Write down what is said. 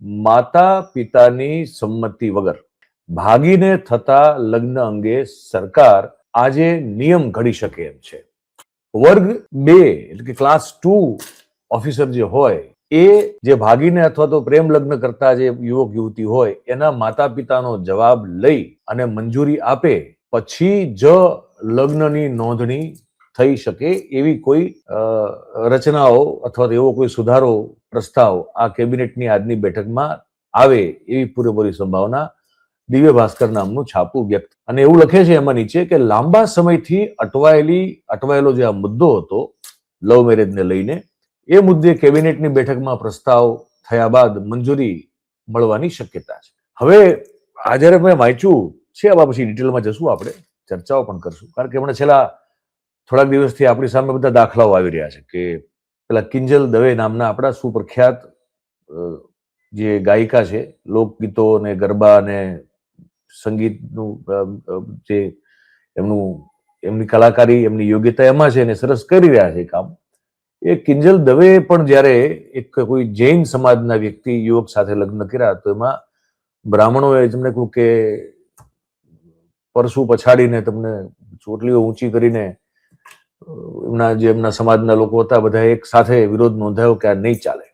માતા પિતાની સંમતિ વગર ભાગીને થતા લગ્ન અંગે સરકાર આજે નિયમ ઘડી શકે એમ છે. વર્ગ 2 એટલે કે ક્લાસ 2 ઓફિસર જે હોય એ જે ભાગીને અથવા તો પ્રેમ લગ્ન કરતા જે યુવક યુવતી હોય એના માતા પિતાનો જવાબ લઈ અને મંજૂરી આપે પછી જ લગ્નની નોંધણી થઈ શકે એવી કોઈ રચનાઓ અથવા તો એવો કોઈ સુધારો પ્રસ્તાવ આ કેબિનેટની આજની બેઠકમાં આવે એવી પૂરેપૂરી સંભાવના દિવ્ય ભાસ્કર નામનું છાપું વ્યક્ત. અને એવું લખે છે એમાં નીચે કે લાંબા સમયથી અટવાયેલો જે આ મુદ્દો હતો લવ મેરેજને લઈને એ મુદ્દે કેબિનેટની બેઠકમાં પ્રસ્તાવ થયા બાદ મંજૂરી મળવાની શક્યતા છે. હવે આ જ્યારે મેં વાંચ્યું છે આવા પછી ડિટેલમાં જશું, આપણે ચર્ચાઓ પણ કરશું, કારણ કે હમણાં છેલ્લા થોડાક દિવસથી આપણી સામે બધા દાખલાઓ આવી રહ્યા છે કે પેલા કિંજલ દવે નામના આપણા સુપ્રખ્યાત જે ગાયિકા છે, લોકગીતો ને ગરબા ને સંગીતનું જે એમની કલાકારી એમની યોગ્યતા એમાં છે ને સરસ કરી રહ્યા છે કામ. એ કિંજલ દવે પણ જ્યારે એક કોઈ જૈન સમાજના વ્યક્તિ યુવક સાથે લગ્ન કર્યા તો એમાં બ્રાહ્મણોએ તમને કહ્યું કે પરસું પછાડીને તમને ચોટલીઓ ઊંચી કરીને એમના સમાજના લોકો હતા બધા એક સાથે વિરોધ નોંધાયો કે આ નહીં ચાલે.